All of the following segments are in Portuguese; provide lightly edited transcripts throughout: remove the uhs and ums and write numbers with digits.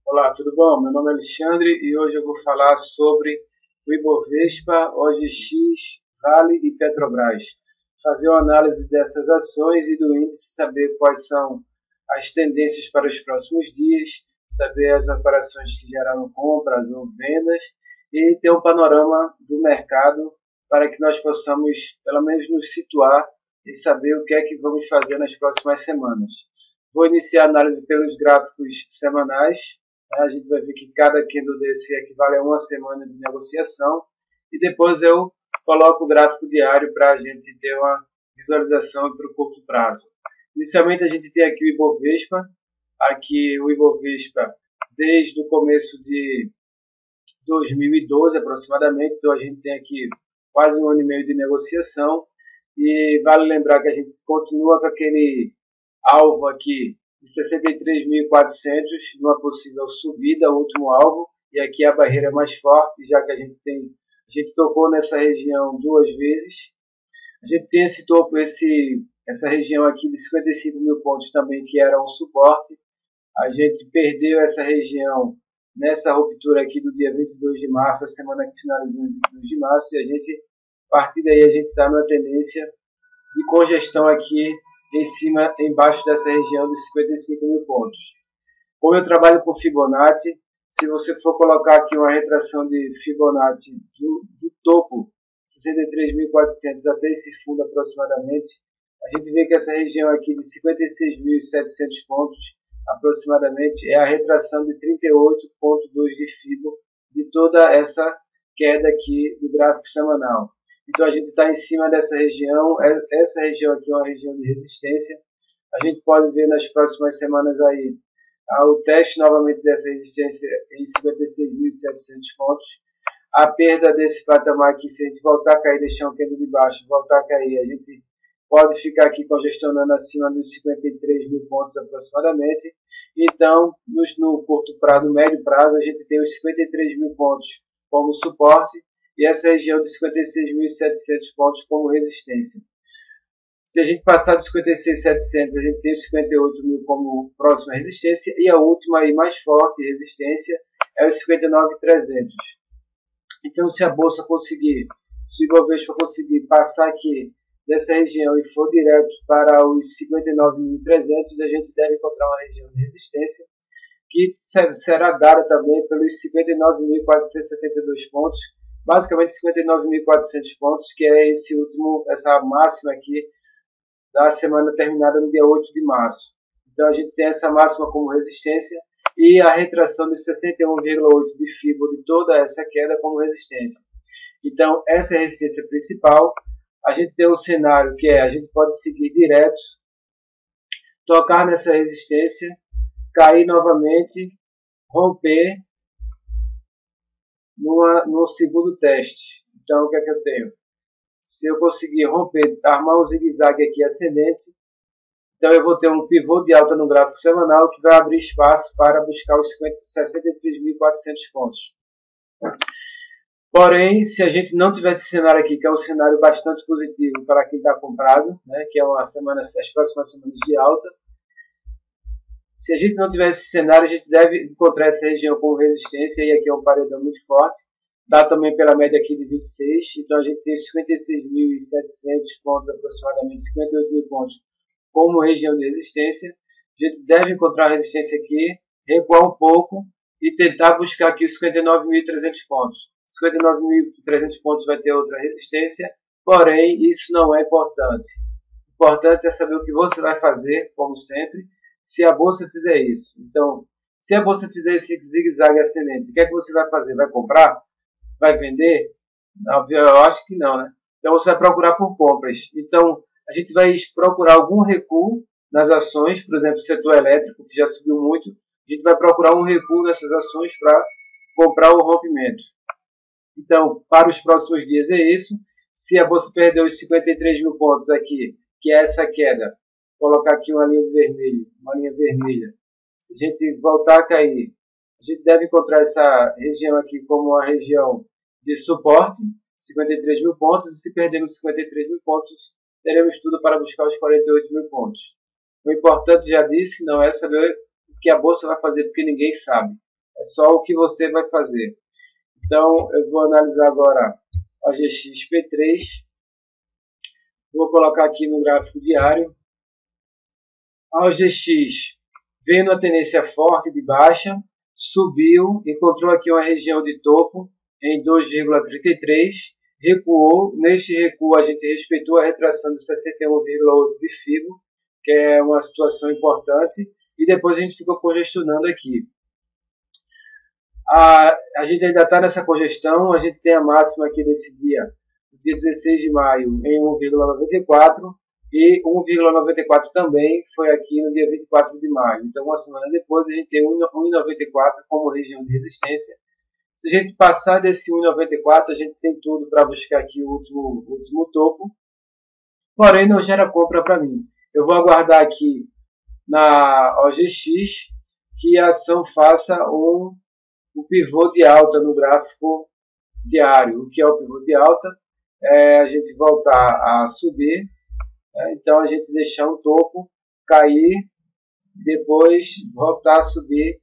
Olá, tudo bom? Meu nome é Alexandre e hoje eu vou falar sobre o Ibovespa, OGX, Vale e Petrobras. Fazer uma análise dessas ações e do índice, saber quais são as tendências para os próximos dias, saber as operações que geraram compras ou vendas e ter um panorama do mercado para que nós possamos, pelo menos, nos situar e saber o que é que vamos fazer nas próximas semanas. Vou iniciar a análise pelos gráficos semanais. A gente vai ver que cada candle desse equivale a uma semana de negociação. E depois eu coloco o gráfico diário para a gente ter uma visualização para o curto prazo. Inicialmente a gente tem aqui o Ibovespa. Aqui o Ibovespa desde o começo de 2012 aproximadamente. Então a gente tem aqui quase um ano e meio de negociação. E vale lembrar que a gente continua com aquele alvo aqui de 63.400 numa possível subida, o último alvo, e aqui a barreira mais forte, já que a gente tocou nessa região duas vezes. A gente tem esse topo, essa região aqui de 55 mil pontos também, que era um suporte. A gente perdeu essa região nessa ruptura aqui do dia 22 de março, a semana que finalizou em 22 de março, e a partir daí a gente está numa tendência de congestão aqui embaixo dessa região dos 55 mil pontos. Como eu trabalho com Fibonacci, se você for colocar aqui uma retração de Fibonacci do topo, 63.400 até esse fundo aproximadamente, a gente vê que essa região aqui de 56.700 pontos aproximadamente é a retração de 38,2 de Fibo de toda essa queda aqui do gráfico semanal. Então a gente está em cima dessa região, essa região aqui é uma região de resistência. A gente pode ver nas próximas semanas aí o teste novamente dessa resistência em 56.700 pontos. A perda desse patamar aqui, se a gente voltar a cair, deixar um candle de baixo, voltar a cair, a gente pode ficar aqui congestionando acima dos 53 mil pontos aproximadamente. Então, no curto prazo, no médio prazo, a gente tem os 53 mil pontos como suporte e essa região de 56.700 pontos como resistência. Se a gente passar dos 56.700, a gente tem os 58 mil como próxima resistência e a última e mais forte resistência é os 59.300. Então, se a bolsa conseguir, se o Ibovespa conseguir passar aqui dessa região e for direto para os 59.300, a gente deve encontrar uma região de resistência que será dada também pelos 59.472 pontos, basicamente 59.400 pontos, que é essa máxima aqui da semana terminada no dia 8 de março. Então a gente tem essa máxima como resistência e a retração de 61,8 de Fibo de toda essa queda como resistência. Então essa é a resistência principal. A gente tem um cenário que a gente pode seguir direto, tocar nessa resistência, cair novamente, romper no segundo teste. Então, o que é que eu tenho? Se eu conseguir romper, armar um zigue-zague aqui ascendente, então eu vou ter um pivô de alta no gráfico semanal que vai abrir espaço para buscar os 63.400 pontos. Porém, se a gente não tivesse esse cenário aqui, que é um cenário bastante positivo para quem está comprado, né, que é as próximas semanas de alta, se a gente não tivesse esse cenário, a gente deve encontrar essa região como resistência, e aqui é um paredão muito forte, dá também pela média aqui de 26, então a gente tem 56.700 pontos, aproximadamente 58 mil pontos, como região de resistência. A gente deve encontrar a resistência aqui, recuar um pouco e tentar buscar aqui os 59.300 pontos. 59.300 pontos vai ter outra resistência, porém isso não é importante. O importante é saber o que você vai fazer, como sempre, se a bolsa fizer isso. Então, se a bolsa fizer esse zigue-zague ascendente, o que é que você vai fazer? Vai comprar? Vai vender? Eu acho que não, né? Então você vai procurar por compras. Então, a gente vai procurar algum recuo nas ações, por exemplo, o setor elétrico, que já subiu muito, a gente vai procurar um recuo nessas ações para comprar o rompimento. Então, para os próximos dias é isso. Se a bolsa perdeu os 53 mil pontos aqui, que é essa queda, colocar aqui uma linha vermelha. Se a gente voltar a cair, a gente deve encontrar essa região aqui como uma região de suporte, 53 mil pontos, e se perdermos 53 mil pontos, teremos tudo para buscar os 48 mil pontos. O importante, já disse, não é saber o que a bolsa vai fazer, porque ninguém sabe. É só o que você vai fazer. Então, eu vou analisar agora o OGX-P3. Vou colocar aqui no gráfico diário. A OGX vendo a tendência forte de baixa, subiu, encontrou aqui uma região de topo em 2,33, recuou. Neste recuo a gente respeitou a retração de 61,8 de FIBO, que é uma situação importante, e depois a gente ficou congestionando aqui. A gente ainda está nessa congestão, a gente tem a máxima aqui desse dia 16 de maio em 1,94 e 1,94 também foi aqui no dia 24 de maio. Então, uma semana depois, a gente tem 1,94 como região de resistência. Se a gente passar desse 1,94, a gente tem tudo para buscar aqui o último topo, porém não gera compra para mim. Eu vou aguardar aqui na OGX que a ação faça um pivô de alta no gráfico diário. O que é o pivô de alta? É a gente voltar a subir, né? Então a gente deixar um topo, cair, depois voltar a subir,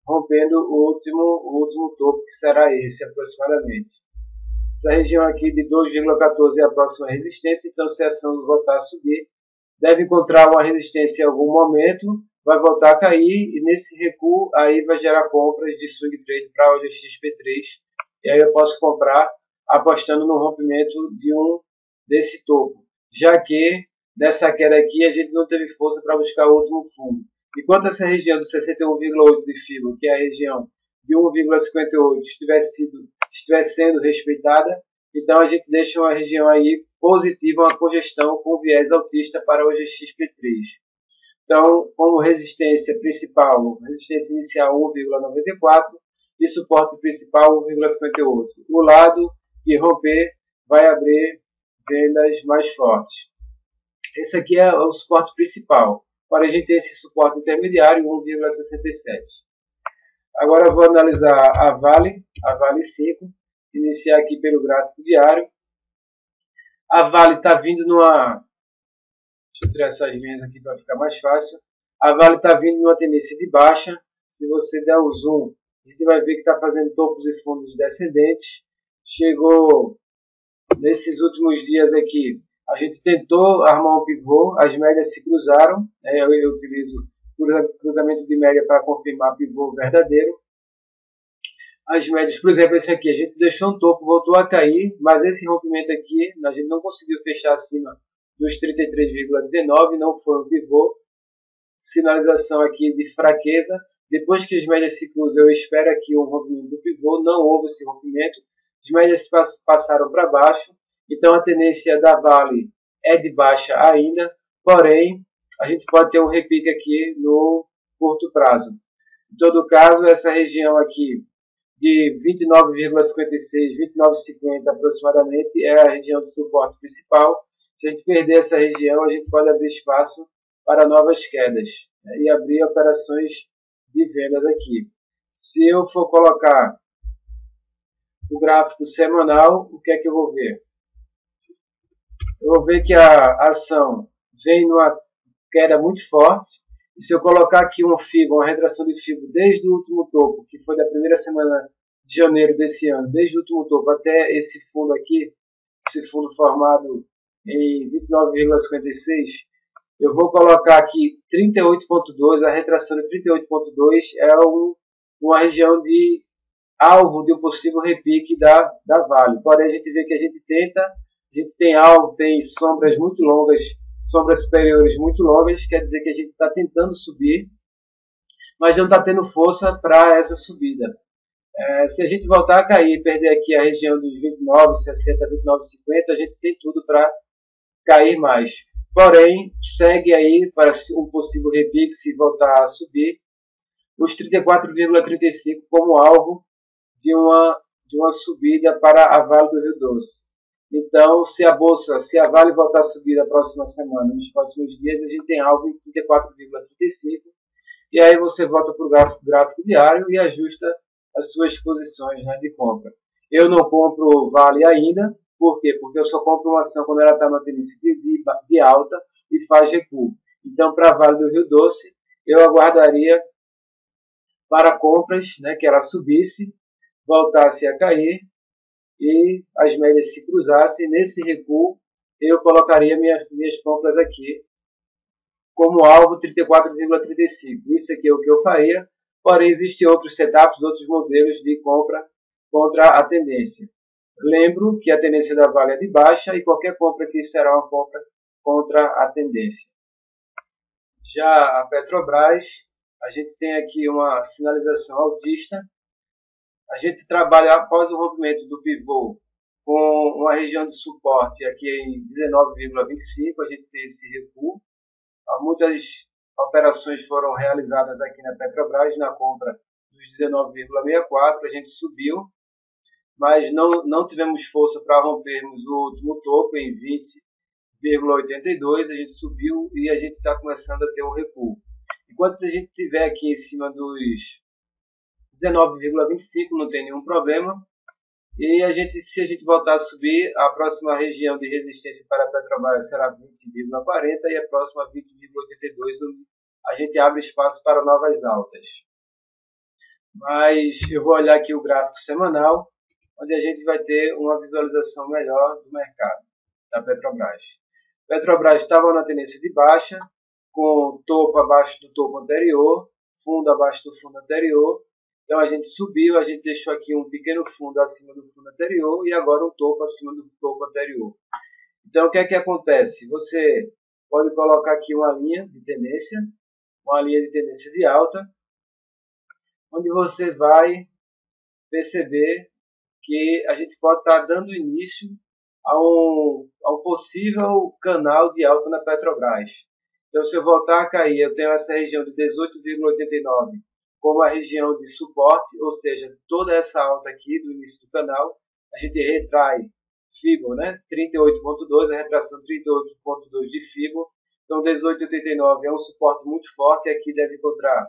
rompendo o último topo, que será esse aproximadamente. Essa região aqui de 2,14 é a próxima resistência, então se a ação voltar a subir, deve encontrar uma resistência em algum momento, vai voltar a cair, e nesse recuo aí vai gerar compras de swing trade para o OGX-P3, e aí eu posso comprar apostando no rompimento desse topo, já que nessa queda aqui a gente não teve força para buscar o último fundo. Enquanto essa região de 61,8 de FIBO, que é a região de 1,58, estiver sendo respeitada, então a gente deixa uma região aí positiva, uma congestão com viés altista para o OGX-P3. Então, como resistência principal, resistência inicial 1,94 e suporte principal 1,58. O lado que romper vai abrir vendas mais fortes. Esse aqui é o suporte principal. Agora a gente tem esse suporte intermediário 1,67. Agora eu vou analisar a Vale 5, iniciar aqui pelo gráfico diário. A Vale está vindo numa... Deixa eu tirar essas linhas aqui para ficar mais fácil. A Vale está vindo numa tendência de baixa. Se você der um zoom, a gente vai ver que está fazendo topos e fundos descendentes. Chegou nesses últimos dias aqui, a gente tentou armar um pivô, as médias se cruzaram, eu utilizo cruzamento de média para confirmar pivô verdadeiro. As médias, por exemplo, esse aqui, a gente deixou um topo, voltou a cair, mas esse rompimento aqui, a gente não conseguiu fechar acima dos 33,19, não foi um pivô. Sinalização aqui de fraqueza. Depois que as médias se cruzam, eu espero aqui um rompimento do pivô, não houve esse rompimento. As médias passaram para baixo, então a tendência da Vale é de baixa ainda, porém a gente pode ter um repique aqui no curto prazo. Em todo caso, essa região aqui de 29,56, 29,50 aproximadamente é a região de suporte principal. Se a gente perder essa região, a gente pode abrir espaço para novas quedas, né, e abrir operações de vendas aqui. Se eu for colocar o gráfico semanal, o que é que eu vou ver? Eu vou ver que a ação vem numa queda muito forte. E se eu colocar aqui um FIBO, uma retração de FIBO desde o último topo, que foi da primeira semana de janeiro desse ano, desde o último topo até esse fundo aqui, esse fundo formado em 29,56, eu vou colocar aqui 38,2, a retração de 38,2 é uma região de alvo de um possível repique da Vale. Porém, a gente vê que a gente tem alvo, tem sombras muito longas, sombras superiores muito longas, quer dizer que a gente está tentando subir, mas não está tendo força para essa subida. Se a gente voltar a cair e perder aqui a região dos 29,60, 29,50, a gente tem tudo para cair mais. Porém, segue aí para um possível repique se voltar a subir, os 34,35 como alvo de uma subida para a Vale do Rio Doce. Então, se a Vale voltar a subir na próxima semana, nos próximos dias, a gente tem alvo em 34,35, e aí você volta para o gráfico diário e ajusta as suas posições, né, de compra. Eu não compro Vale ainda, por quê? Porque eu só compro uma ação quando ela está na tendência de alta e faz recuo. Então, para a Vale do Rio Doce, eu aguardaria para compras, né, que ela subisse, voltasse a cair e as médias se cruzassem. Nesse recuo, eu colocaria minhas compras aqui como alvo 34,35. Isso aqui é o que eu faria, porém existem outros setups, outros modelos de compra contra a tendência. Lembro que a tendência da Vale é de baixa e qualquer compra aqui será uma compra contra a tendência. Já a Petrobras, a gente tem aqui uma sinalização altista. A gente trabalha após o rompimento do pivô com uma região de suporte aqui em 19,25, a gente tem esse recuo. Muitas operações foram realizadas aqui na Petrobras na compra dos 19,64, a gente subiu, mas não tivemos força para rompermos o último topo em 20,82, a gente subiu e a gente está começando a ter um recuo. Enquanto a gente estiver aqui em cima dos 19,25 não tem nenhum problema. E se a gente voltar a subir, a próxima região de resistência para a Petrobras será 20,40 e a próxima 20,82, onde a gente abre espaço para novas altas. Mas eu vou olhar aqui o gráfico semanal, onde a gente vai ter uma visualização melhor do mercado da Petrobras. Petrobras estava na tendência de baixa, com topo abaixo do topo anterior, fundo abaixo do fundo anterior. Então a gente subiu, a gente deixou aqui um pequeno fundo acima do fundo anterior e agora um topo acima do topo anterior. Então o que é que acontece? Você pode colocar aqui uma linha de tendência de alta, onde você vai perceber que a gente pode estar dando início a um possível canal de alta na Petrobras. Então se eu voltar a cair, eu tenho essa região de 18,89 como a região de suporte, ou seja, toda essa alta aqui do início do canal, a gente retrai Fibo, né? 38,2, a retração 38,2 de Fibo. Então 18,89 é um suporte muito forte e aqui deve encontrar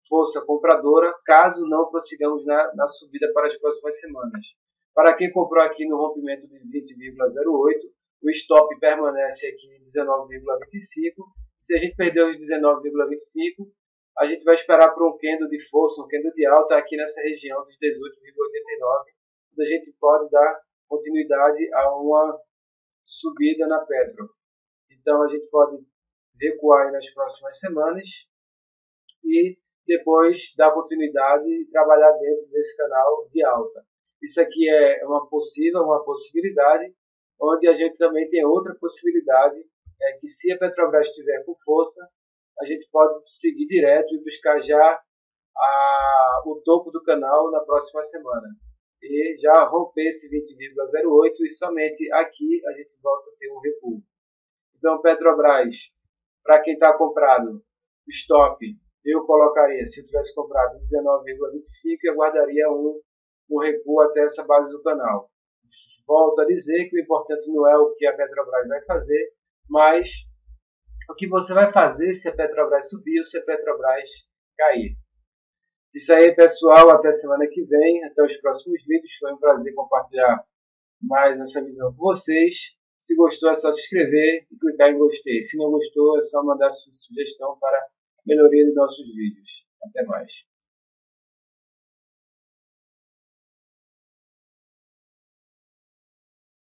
força compradora, caso não prossigamos na subida para as próximas semanas. Para quem comprou aqui no rompimento de 20,08, o stop permanece aqui em 19,25. Se a gente perdeu os 19,25, a gente vai esperar por um candle de força, um candle de alta aqui nessa região dos 18,89, onde a gente pode dar continuidade a uma subida na Petro. Então a gente pode recuar nas próximas semanas e depois dar continuidade e trabalhar dentro desse canal de alta. Isso aqui é uma possibilidade, onde a gente também tem outra possibilidade, é que se a Petrobras estiver com força, a gente pode seguir direto e buscar já o topo do canal na próxima semana. E já romper esse 20,08 e somente aqui a gente volta a ter um recuo. Então, Petrobras, para quem está comprado, stop, eu colocaria, se eu tivesse comprado 19,25 e aguardaria um recuo até essa base do canal. Volto a dizer que o importante não é o que a Petrobras vai fazer, mas o que você vai fazer se a Petrobras subir ou se a Petrobras cair. Isso aí, pessoal. Até semana que vem. Até os próximos vídeos. Foi um prazer compartilhar mais essa visão com vocês. Se gostou, é só se inscrever e clicar em gostei. Se não gostou, é só mandar sua sugestão para melhoria dos nossos vídeos. Até mais.